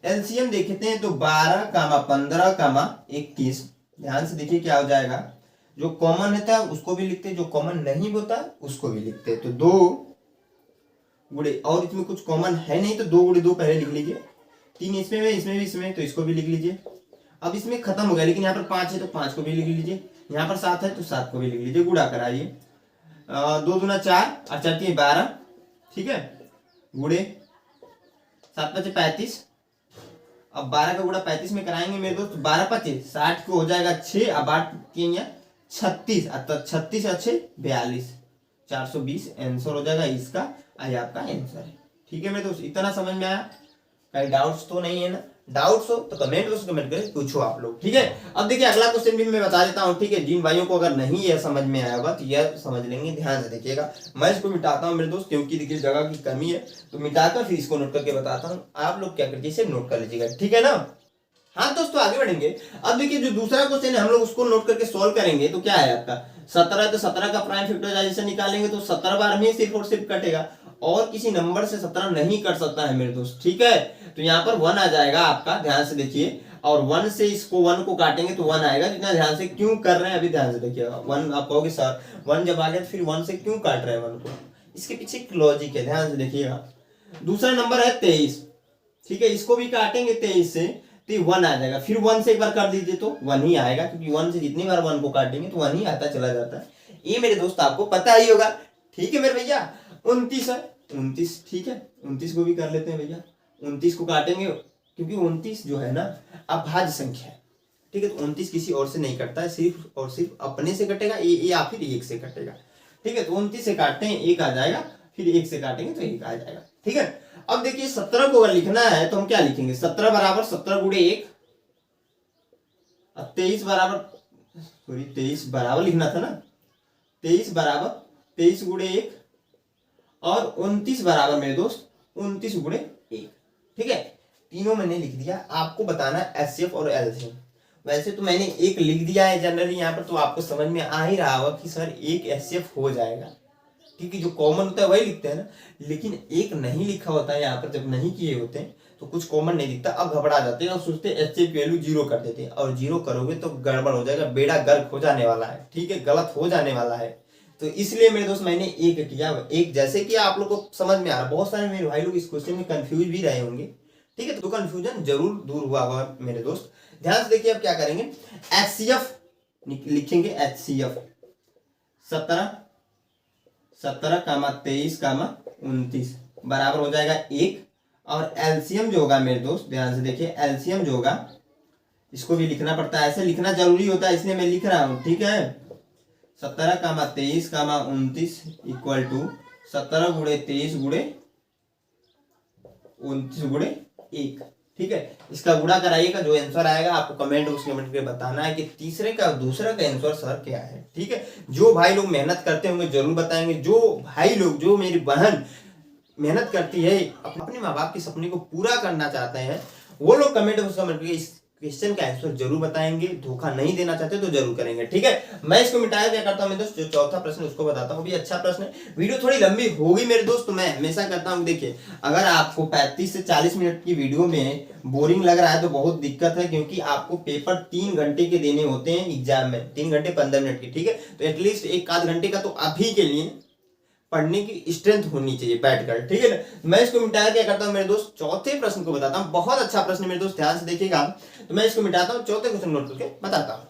एलसीएम देखते हैं तो 12, 15, 21। ध्यान से देखिए क्या हो जाएगा। जो कॉमन रहता है उसको भी लिखते हैं, जो कॉमन नहीं होता उसको भी लिखते हैं। तो 2 गुणे, और इसमें कुछ कॉमन है नहीं तो 2 गुणे 2 पहले लिख लीजिए। 3 इसमें भी, इसमें भी, इसमें, तो इसको भी लिख लीजिए। अब इसमें खत्म हो गया, लेकिन यहाँ पर 5 है तो 5 को भी लिख लीजिए। यहाँ पर 7 है तो 7 को भी लिख लीजिए, गुणा कराइए। 2 दूना 4 और 4 3 12। ठीक है, गुणे 7 5 35। अब 12 का गुणा 35 में कराएंगे मेरे दोस्त, 12 5 60 को हो जाएगा 6, अब 8 3 36, 36 अच्छे 42, 420 आंसर हो जाएगा इसका। ये आपका आंसर है। ठीक है मेरे दोस्त, इतना समझ में आया? कहीं डाउट्स तो नहीं है ना? डाउट्स हो तो कमेंट बॉक्स कमेंट करके पूछो आप लोग। ठीक है, अब देखिए अगला क्वेश्चन भी मैं बता देता हूँ। ठीक है, जिन भाइयों को अगर नहीं यह समझ में आया होगा तो यह समझ लेंगे। ध्यान से देखिएगा, मैं इसको मिटाता हूँ मेरे दोस्त, क्योंकि देखिए जगह की कमी है, तो मिटाकर फिर इसको नोट करके बताता हूँ। आप लोग क्या करिए, इसे नोट कर लीजिएगा। ठीक है ना? हाँ दोस्तों, आगे बढ़ेंगे। अब देखिए जो दूसरा क्वेश्चन है हम लोग उसको नोट करके सॉल्व करेंगे। तो क्या है आपका 17, तो 17 का प्राइम फैक्टराइजेशन निकालेंगे तो 17 बार में सिर्फ और सिर्फ कटेगा, और किसी नंबर से 17 नहीं कट सकता है मेरे दोस्त। ठीक है, तो यहाँ पर 1 आ जाएगा आपका, ध्यान से देखिए। और 1 से इसको 1 को काटेंगे तो 1 आएगा। जितना ध्यान से क्यों कर रहे हैं अभी ध्यान से देखिएगा। 1 आप कहोगे सर 1 जब आ गया फिर 1 से क्यों काट रहे हैं 1 को, इसके पीछे एक लॉजिक है, ध्यान से देखिएगा। दूसरा नंबर है 23। ठीक है, इसको भी काटेंगे 23 से तो 1 आ जाएगा। फिर 1 से एक बार कर दीजिए तो 1 ही आएगा, क्योंकि 1 से जितनी बार 1 को काटेंगे तो 1 ही आता चला जाता है। ये मेरे दोस्त आपको पता ही होगा। ठीक है मेरे भैया, 29 है, 29। ठीक है, 29 को भी कर लेते हैं भैया। 29 को काटेंगे क्योंकि 29 जो है ना अभाज्य संख्या है। ठीक है, तो 29 किसी और से नहीं कटता है, सिर्फ और सिर्फ अपने से कटेगा या फिर 1 से कटेगा। ठीक है, तो 29 से काटते हैं 1 आ जाएगा, फिर 1 से काटेंगे तो 1 आ जाएगा। ठीक है, अब देखिए 17 को अगर लिखना है तो हम क्या लिखेंगे, 17 बराबर 17 गुणे 1, 23 बराबर, सॉरी 23 बराबर लिखना था ना, 23 बराबर 23 गुणे 1, और 29 बराबर मेरे दोस्त 29 गुणे 1। ठीक है, तीनों मैंने लिख दिया। आपको बताना है एचसीएफ और एलसीएम। वैसे तो मैंने 1 लिख दिया है जनरली यहाँ पर, तो आपको समझ में आ ही रहा होगा कि सर 1 एचसीएफ हो जाएगा। ठीक है, जो कॉमन होता है वही लिखते हैं ना, लेकिन एक नहीं लिखा होता है यहाँ पर, जब नहीं किए होते हैं तो कुछ कॉमन नहीं दिखता। अब घबरा जाते हैं और सोचते हैं एचसीएफ की वैल्यू 0 कर देते हैं, और 0 करोगे तो गड़बड़ हो जाएगा, बेड़ा गर्क हो जाने वाला है, ठीक है, गलत हो जाने वाला है। तो इसलिए मेरे दोस्त मैंने एक किया, एक जैसे कि आप लोग को समझ में आ रहा, बहुत सारे मेरे भाई लोग इस क्वेश्चन में कंफ्यूज भी रहे होंगे, ठीक है, तो कंफ्यूजन जरूर दूर हुआ होगा मेरे दोस्त। ध्यान से देखिए अब क्या करेंगे, एचसीएफ लिखेंगे, एचसीएफ 17 23 29 बराबर हो जाएगा 1, और एलसीएम जो होगा मेरे दोस्त ध्यान से देखिए, एलसीएम जो होगा इसको भी लिखना पड़ता है, ऐसे लिखना जरूरी होता है इसलिए मैं लिख रहा हूं, ठीक है। 17 23 29 इक्वल टू 17 गुणे 23 गुणे 29 गुणे 1, ठीक है। इसका गुणा कराइएगा, जो आंसर आएगा आपको कमेंट बॉक्स में करके बताना है कि तीसरे का दूसरा का आंसर सर क्या है, ठीक है। जो भाई लोग मेहनत करते होंगे जरूर बताएंगे, जो भाई लोग, जो मेरी बहन मेहनत करती है, अपने माँ बाप के सपने को पूरा करना चाहते हैं, वो लोग कमेंट बॉक्स में करके इस क्वेश्चन का आंसर जरूर बताएंगे। धोखा नहीं देना चाहते तो जरूर करेंगे, ठीक है। मैं इसको मिटाया क्या करता हूं मेरे दोस्त, जो चौथा प्रश्न उसको बताता हूं, भी अच्छा प्रश्न है। वीडियो थोड़ी लंबी होगी मेरे दोस्त, तो मैं हमेशा करता हूं, देखिए अगर आपको 35 से 40 मिनट की वीडियो में बोरिंग लग रहा है तो बहुत दिक्कत है, क्योंकि आपको पेपर 3 घंटे के देने होते हैं एग्जाम में, 3 घंटे 15 मिनट की, ठीक है। तो एटलीस्ट एक आध घंटे का तो अभी के लिए पढ़ने की स्ट्रेंथ होनी चाहिए बैठकर, ठीक है ना। मैं इसको मिटाया क्या करता हूं मेरे दोस्त, चौथे प्रश्न को बताता हूं, बहुत अच्छा प्रश्न मेरे दोस्त, ध्यान से देखिएगा। तो मैं इसको मिटाता हूं, चौथे क्वेश्चन नोट करके बताता हूं।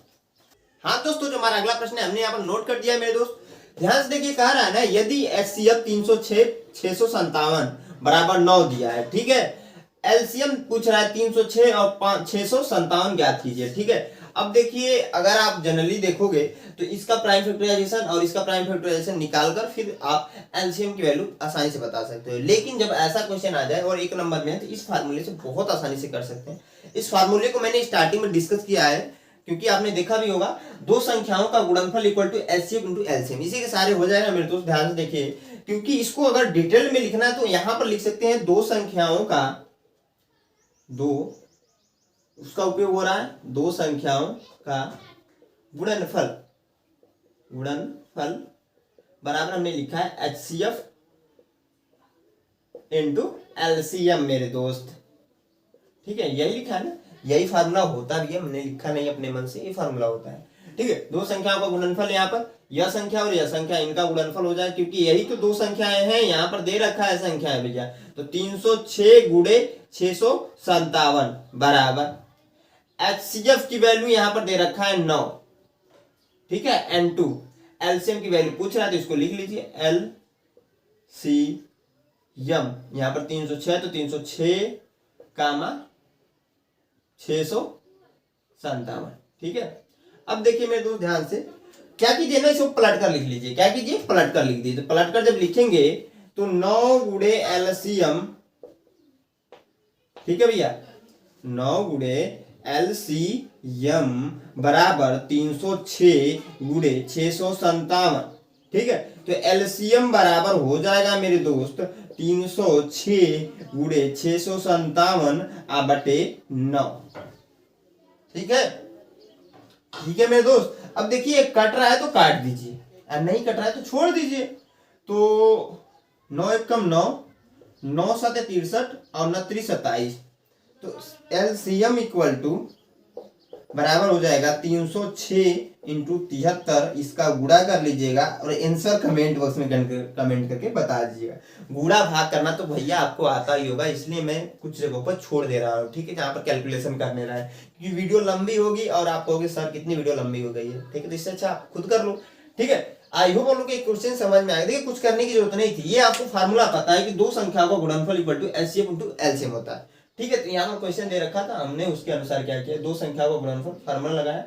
हाँ दोस्तों, जो हमारा अगला प्रश्न है हमने यहाँ पर नोट कर दिया है मेरे दोस्त, ध्यान से देखिए। कह रहा है ना, यदि एचसीएफ 306 657 बराबर 9 दिया है, ठीक है, एलसीएम पूछ रहा है 306 और 657 ज्ञात कीजिए, ठीक है। अब देखिए अगर आप जनरली देखोगे तो इसका प्राइम फैक्टराइजेशन और इसका प्राइम फैक्टराइजेशन निकालकर फिर आप एलसीएम की वैल्यू आसानी से बता सकते हो, लेकिन जब ऐसा क्वेश्चन आ जाए और एक नंबर में है तो इस फार्मूले से बहुत आसानी से कर सकते हैं। इस फार्मूले को मैंने स्टार्टिंग में डिस्कस किया है, क्योंकि आपने देखा भी होगा, दो संख्याओं का गुणनफल equal to HCF into LCM, इसी के सारे हो जाएगा मेरे दोस्त। ध्यान से देखिए, क्योंकि इसको अगर डिटेल में लिखना है तो यहां पर लिख सकते हैं दो संख्याओं का, दो उसका उपयोग हो रहा है, दो संख्याओं का गुणनफल, गुणनफल बराबर हमने लिखा है एचसीएफ इनटू एलसीएम मेरे दोस्त, ठीक है, यही लिखा है ना, यही फार्मूला होता भी है, हमने लिखा नहीं अपने मन से, ये फार्मूला होता है, ठीक है। दो संख्याओं का गुणनफल, यहाँ पर यह संख्या और यह संख्या, इनका गुणनफल हो जाए, क्योंकि यही तो दो संख्याएं हैं, यहाँ पर दे रखा है संख्याएं भैया, तो 306 गुणे 657 बराबर एचसीएफ की वैल्यू यहाँ पर दे रखा है 9, ठीक है, N2 एलसीएम की वैल्यू पूछ रहा है तो इसको लिख लीजिए एलसीएम, यहाँ पर 306 तो 306 कामा 657, ठीक है। अब देखिए मेरे दोस्त ध्यान से, क्या कीजिए ना, इसको पलट कर लिख लीजिए, क्या कीजिए, पलट कर लिख दीजिए। तो पलट कर जब लिखेंगे तो 9 गुणे एलसीएम, ठीक है भैया, 9 गुणे एलसीएम बराबर 306 गुणे 657, ठीक है। तो एलसीएम बराबर हो जाएगा मेरे दोस्त 306 गुणे 657 बटे 9, ठीक है, ठीक है मेरे दोस्त। अब देखिए कट रहा है तो काट दीजिए, और नहीं कट रहा है तो छोड़ दीजिए। तो 9 एकम 9, 9 7 63 और 29 27, तो एलसीएम इक्वल टू बराबर हो जाएगा 306 इंटू 73, इसका गुणा कर लीजिएगा और आंसर कमेंट बॉक्स में कमेंट करके बता दीजिएगा। गुणा भाग करना तो भैया आपको आता ही होगा, इसलिए मैं कुछ जगहों पर छोड़ दे रहा हूँ, ठीक है, जहाँ पर कैलकुलेशन करने रहा है, क्योंकि वीडियो लंबी होगी और आप कहोगे सर कितनी वीडियो लंबी हो गई है, ठीक है, तो इससे अच्छा आप खुद कर लो, ठीक है। आई होप आप लोग को क्वेश्चन समझ में आएगा। देखिए कुछ करने की जरूरत नहीं थी, ये आपको फार्मूला पता है कि दो संख्याओं का गुणनफल equal to HCF into LCM होता है, ठीक है। तो यहाँ पर क्वेश्चन दे रखा था, हमने उसके अनुसार क्या किया, दो संख्याओं का गुणनफल फार्मूला लगाया।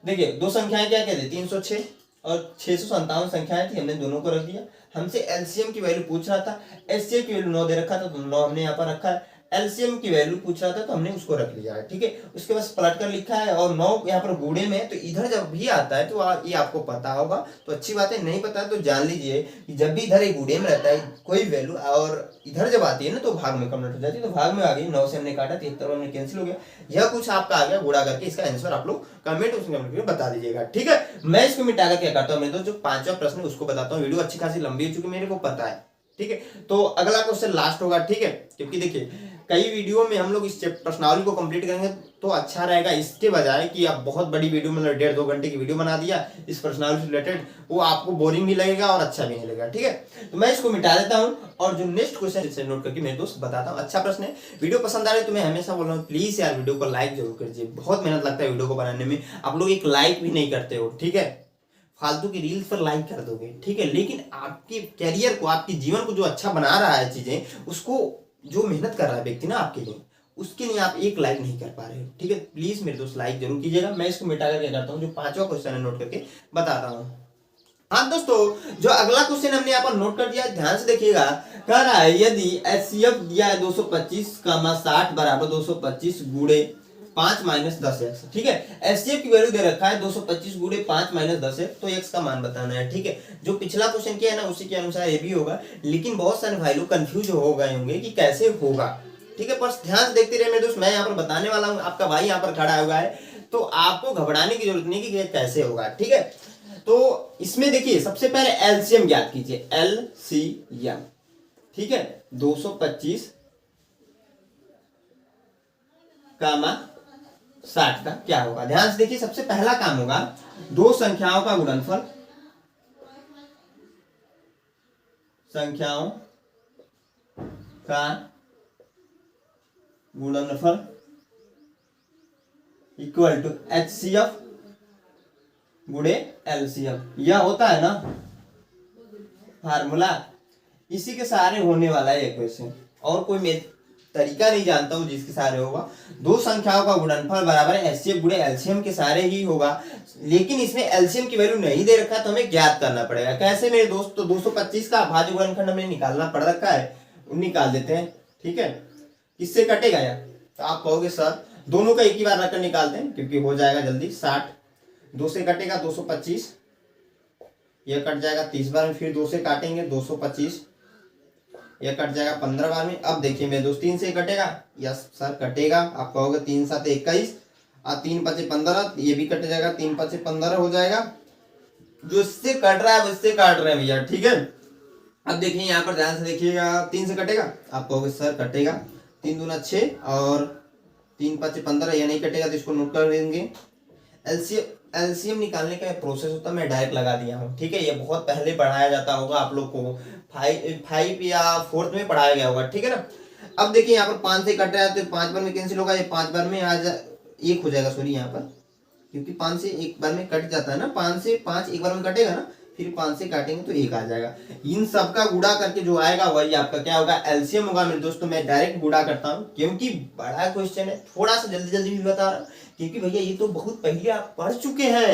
देखिए दो संख्याएं क्या कहते, 306 और 657 संख्याएं थी, हमने दोनों को रख दिया। हमसे एलसीएम की वैल्यू पूछ रहा था, एचसीएफ की वैल्यू 9 दे रखा था, तो 9 हमने यहाँ पर रखा है। एलसीएम की वैल्यू पूछ रहा था तो हमने उसको रख लिया है, ठीक है। उसके बाद पलट कर लिखा है और 9 यहाँ पर गुणे में है, तो इधर जब भी आता है तो ये आपको पता होगा तो अच्छी बात है, नहीं पता है तो जान लीजिए कि जब भी इधर एक गुणे में रहता है कोई वैल्यू और इधर जब आती है ना तो भाग में कन्वर्ट हो जाती है, तो भाग में आ गई। 9 से हमने काटा 73 हमने कैंसिल हो गया। यह कुछ आपका आ गया गुणा करके, इसका आंसर आप लोग कमेंट उसमें कमेंट करके बता दीजिएगा, ठीक है। मैं इसको मिटाकर क्या करता हूँ, मैं तो जो 5वां प्रश्न है उसको बताता हूँ। वीडियो अच्छी खासी लंबी हो चुकी मेरे को पता है, ठीक है। तो अगला क्वेश्चन लास्ट होगा, ठीक है, क्योंकि देखिए कई वीडियो में हम लोग इस प्रश्नावली को कंप्लीट करेंगे तो अच्छा रहेगा, इसके बजाय कि आप बहुत बड़ी वीडियो मतलब 1.5-2 घंटे की वीडियो बना दिया इस प्रश्नावली से रिलेटेड, वो आपको बोरिंग भी लगेगा और अच्छा भी नहीं लगेगा, ठीक है। तो मैं इसको मिटा देता हूं और जो नेक्स्ट क्वेश्चन इसे नोट करके मेरे दोस्त बताता हूं। अच्छा प्रश्न है, वीडियो पसंद आ रही है तो मैं हमेशा बोल रहा हूँ प्लीज यार वीडियो को लाइक जरूर कीजिए, बहुत मेहनत लगता है वीडियो को बनाने में, आप लोग एक लाइक भी नहीं करते हो, ठीक है। फालतू की रील्स पर लाइक कर दोगे, ठीक है, लेकिन आपके कैरियर को, आपके जीवन को जो अच्छा बना रहा है चीजें, उसको जो मेहनत कर रहा है व्यक्ति ना आपके लिए, उसके लिए आप एक लाइक नहीं कर पा रहे हो, ठीक है। प्लीज मेरे दोस्त लाइक जरूर कीजिएगा। मैं इसको मिटा कर क्या करता हूँ, जो 5वां क्वेश्चन है नोट करके बताता हूँ। हाँ दोस्तों, जो अगला क्वेश्चन हमने यहाँ पर नोट कर दिया, ध्यान से देखिएगा। कह रहा है यदि एचसीएफ दिया है 225,60 बराबर 225 गुणे 5 माइनस 10x, ठीक है। एचसीएफ की वैल्यू दे रखा है 225 गुणे 5 माइनस 10x, तो x का मान बताना है, ठीक है। जो पिछला क्वेश्चन किया है ना उसी के अनुसार ये भी होगा, लेकिन बहुत सारे भाई लोग कंफ्यूज हो गए होंगे कि कैसे होगा, ठीक है। पर ध्यान से देखते रहिए मेरे दोस्त, मैं यहाँ पर बताने वाला हूँ, आपका भाई यहाँ पर खड़ा हुआ है, तो आपको घबराने की जरूरत नहीं कि ये कैसे होगा, ठीक है। तो इसमें देखिए सबसे पहले एलसीएम ज्ञात कीजिए, एलसीएम, ठीक है। 225 कामा 60 का क्या होगा, ध्यान से देखिए। सबसे पहला काम होगा दो संख्याओं का गुणनफल, संख्याओं का गुणनफल इक्वल टू एचसीएफ गुणे एलसीएम, यह होता है ना फार्मूला, इसी के सहारे होने वाला है ये क्वेश्चन, और कोई मैं तरीका नहीं जानता हूं जिसके सहारे होगा। दो संख्याओं का गुणनफल बराबर है एचसीएफ गुणे एलसीएम के सहारे ही होगा, लेकिन इसमें एलसीएम की वैल्यू नहीं दे रखा तो हमें ज्ञात करना पड़ेगा। कैसे मेरे दोस्त, तो 225 का भाज्य गुणनखंड हमें निकालना पड़ रखा है, निकाल देते हैं, ठीक है। किससे कटेगा यार, तो आप कहोगे सर दोनों का एक ही बार रखकर निकालते हैं क्योंकि हो जाएगा जल्दी। 60 2 से कटेगा 225, यह कट जाएगा 30 बार में, फिर 2 से काटेंगे 225, यह कट जाएगा 15 बार में। अब देखिए मेरे दोस्त 3 से कटेगा, यस सर कटेगा, आप कहोगे 3 7 21 और 3 5 15, ये भी कट जाएगा, 3 5 15 हो जाएगा। जो इससे कट रहा है वो इससे काट रहे हैं भैया, ठीक है। अब देखिए यहाँ पर ध्यान से देखिएगा, 3 से कटेगा, आप कहोगे सर कटेगा, 3 दूना 6 और 3 5 15, यह नहीं कटेगा तो इसको नोट कर देंगे। एलसीएम निकालने का प्रोसेस होता है, मैं डायरेक्ट लगा दिया हूँ, ठीक है। ये बहुत पहले पढ़ाया जाता होगा आप लोग को, 5 या 4th में पढ़ाया गया होगा, ठीक है ना। अब देखिए यहाँ पर 5 से कट रहा है तो 5 बार में कैंसिल होगा, ये 5 बार में आ जा एक हो जाएगा, सॉरी यहाँ पर, क्योंकि 5 से एक बार में कट जाता है ना, 5 से 5 एक बार में कटेगा ना, फिर 5 से काटेंगे तो 1 आ जाएगा। इन सब का गुणा करके जो आएगा वही आपका क्या होगा, एलसीएम होगा मेरे दोस्तों। मैं डायरेक्ट गुणा करता हूँ क्योंकि बड़ा क्वेश्चन है, थोड़ा सा जल्दी जल्दी भी बता रहा हूँ क्योंकि भैया ये तो बहुत पहले आप पढ़ चुके हैं,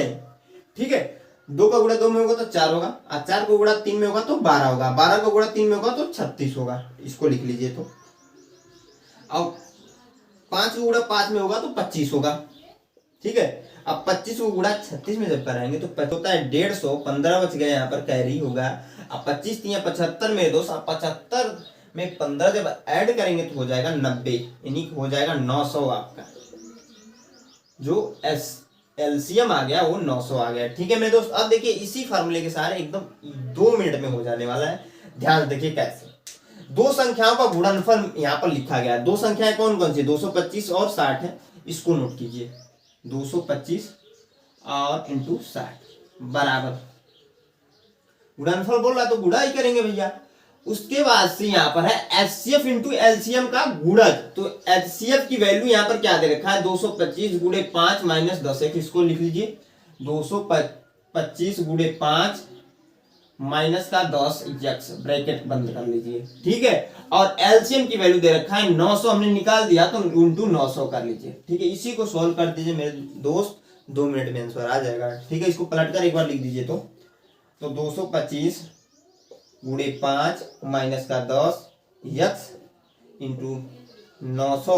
ठीक है। 2 का गुणा 2 में होगा तो 4 होगा, और 4 का गुणा 3 में होगा तो 12 होगा, 12 का गुणा 3 में होगा तो 36 होगा, इसको लिख लीजिए। तो अब 5 का गुणा 5 में होगा तो 25 होगा, ठीक है। अब 25 को गुणा 36 में जब कराएंगे तो होता है 150, 15 बच गया, यहाँ पर कैरी होगा। अब 25 3 75 में दोस्त, 75 में 15 जब ऐड करेंगे तो हो जाएगा 90, यानी हो जाएगा 900 आपका। जो एलसीएम आ गया वो 900 आ गया, ठीक है मेरे दोस्त। अब देखिए इसी फार्मूले के सारे एकदम 2 मिनट में हो जाने वाला है, ध्यान देखिए कैसे। दो संख्याओं का गुणनफल यहाँ पर लिखा गया है, दो संख्याएं कौन कौन सी, 225 और 60 है, इसको नोट कीजिए। 225 और इंटू 60 बराबर, गुणनफल बोल रहा है तो गुणा ही करेंगे भैया। उसके बाद से यहाँ पर है एचसीएफ इंटू एलसीएम का गुणज, तो एचसीएफ की वैल्यू यहाँ पर क्या दे रखा है, 225 गुणे 5 माइनस 10x, इसको लिख लीजिए। 225 गुणे 5 माइनस का 10x, ब्रैकेट बंद कर लीजिए, ठीक है। और एलसीएम की वैल्यू दे रखा है 900, हमने निकाल दिया तो इंटू 900 कर लीजिए, ठीक है। इसी को सॉल्व कर दीजिए मेरे दोस्त, 2 मिनट में आंसर आ जाएगा, ठीक है। इसको पलट कर एक बार लिख दीजिए। तो 225 गुणे 5 माइनस का 10 x इंटू 900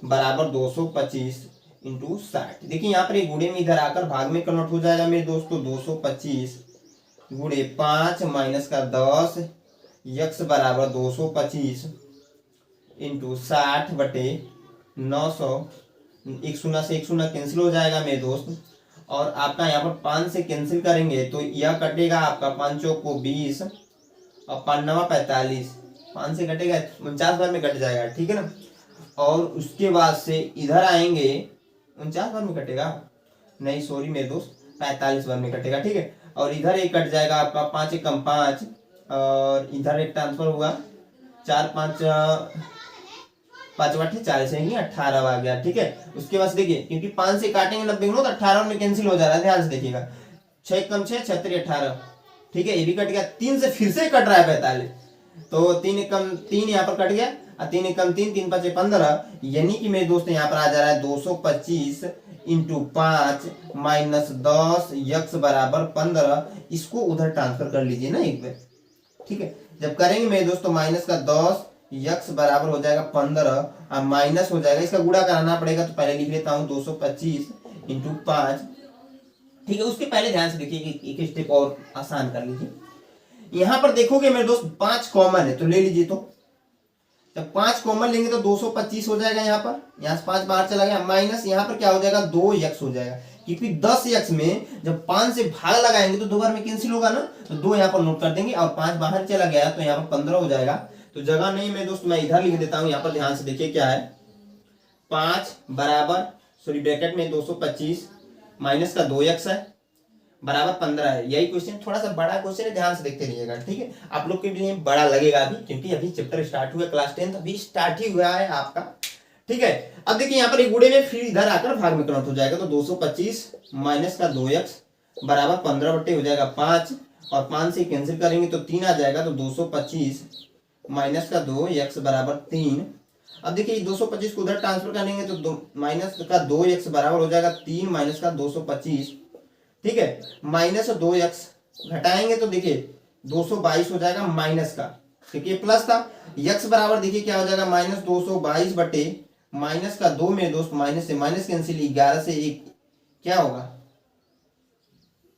बराबर 225 इंटू 60। देखिए यहाँ पर एक गुणे में इधर आकर भाग में कन्वर्ट हो जाएगा मेरे दोस्तों। 225 गुणे 5 माइनस का 10 यक्स बराबर 225 इंटू 60 बटे 900। एक शून्य से एक शून्य कैंसिल हो जाएगा मेरे दोस्त, और आपका यहाँ पर 5 से कैंसिल करेंगे तो यह कटेगा आपका 5 को 20 और 5 9 45, 5 से कटेगा 49 बार में कट जाएगा, ठीक है ना। और उसके बाद से इधर आएंगे, 49 बार में कटेगा नहीं, सॉरी मेरे दोस्त, 45 बार में कटेगा, ठीक है। और इधर एक कट जाएगा आपका 5 एकम 5, और इधर एक ट्रांसफर होगा 4 5 5 बटे 40 है, 18 आ गया, ठीक है। उसके बाद देखिए क्योंकि 5 से काटेंगे 90 तो 18 में कैंसिल हो जा रहा है, ध्यान से देखिएगा। 6 एकम 6 36 18, ठीक है, ये भी कट गया। 3 से फिर से कट रहा है 45, तो 3 एकम 3 यहाँ पर कट गया, 3 एकम 3 3 5 15, यानी कि मेरे दोस्त यहाँ पर आ जा रहा है 225 इंटू 5 माइनस 10 यक्स बराबर 15। इसको उधर ट्रांसफर कर लीजिए ना एक बार, ठीक है। जब करेंगे मेरे दोस्तों माइनस का 10 यक्स बराबर हो जाएगा 15 और माइनस हो जाएगा, इसका गुणा कराना पड़ेगा, तो पहले लिख लेता हूँ 225 इंटू 5, ठीक है। उसके पहले ध्यान से देखिए कि एक स्टेप और आसान कर लीजिए। यहां पर देखोगे मेरे दोस्त 5 कॉमन है तो ले लीजिए, तो जब 5 कॉमन लेंगे तो 225 हो जाएगा, यहाँ से 5 बाहर चला गया, माइनस यहाँ पर क्या हो जाएगा 2 यक्स हो जाएगा, क्योंकि 10 यक्स में जब 5 से भाग लगाएंगे तो 2 बार में कैंसिल होगा ना, तो 2 यहाँ पर नोट कर देंगे, और 5 बाहर चला गया तो यहाँ पर 15 हो जाएगा। तो जगह नहीं मेरे दोस्त, मैं इधर लिख देता हूँ, यहाँ पर ध्यान से देखिए क्या है, 5 बराबर सॉरी ब्रैकेट में 225 माइनस का 2 यक्स है बराबर 15 है। यही क्वेश्चन थोड़ा सा बड़ा क्वेश्चन है, ध्यान से देखते रहिएगा, ठीक है। आप लोग के लिए बड़ा लगेगा अभी, क्योंकि अभी चैप्टर स्टार्ट हुआ, क्लास 10 अभी स्टार्ट ही हुआ है आपका, ठीक है। अब देखिए यहाँ पर एक गुणे में फिर इधर आकर भाग में कन्वर्ट हो जाएगा, तो 225 माइनस का 2x बराबर 15 बटे हो जाएगा 5, और 5 से कैंसिल करेंगे तो 3 आ जाएगा, तो 225 माइनस का 2x बराबर 3। अब देखिए 225 को उधर ट्रांसफर करेंगे तो माइनस का 2x बराबर हो जाएगा 3 माइनस का 225, ठीक है। माइनस 2x घटाएंगे तो देखिए 222 हो जाएगा माइनस का, क्योंकि प्लस था। यक्स बराबर देखिए क्या हो जाएगा माइनस 222 बटे माइनस का 2 मेरे दोस्त, माइनस से माइनस कैंसिल, 11 से 1 क्या होगा,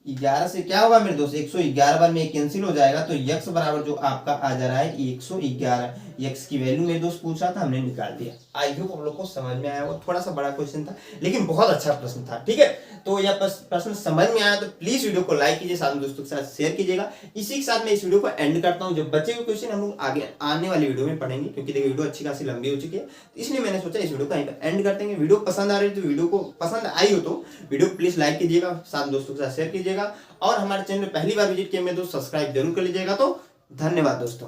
11 से क्या होगा मेरे दोस्त 111 बार में कैंसिल हो जाएगा, तो यक्स बराबर जो आपका आ जा रहा है 111। यक्स की वैल्यू मेरे दोस्त पूछ रहा था, हमने निकाल दिया। आई होप आप लोग को समझ में आया, वो थोड़ा सा बड़ा क्वेश्चन था लेकिन बहुत अच्छा प्रश्न था, ठीक है। तो यह प्रश्न समझ में आया तो प्लीज वीडियो को लाइक कीजिए, साथ में दोस्तों के साथ शेयर कीजिएगा। इसी के साथ मैं इस वीडियो को एंड करता हूँ। जो बचे हुए क्वेश्चन हम लोग आगे आने वाली वीडियो में पढ़ेंगे, क्योंकि देखिए वीडियो अच्छी खासी लंबी हो चुकी है, इसलिए मैंने सोचा इस वीडियो को यहीं पर एंड करते हैं। वीडियो पसंद आ रही है तो वीडियो को पसंद आई हो तो वीडियो प्लीज लाइक कीजिएगा, साथ दोस्तों के साथ शेयर कीजिएगा, और हमारे चैनल में पहली बार विजिट किए मेरे दोस्त सब्सक्राइब जरूर कर लीजिएगा। तो धन्यवाद दोस्तों।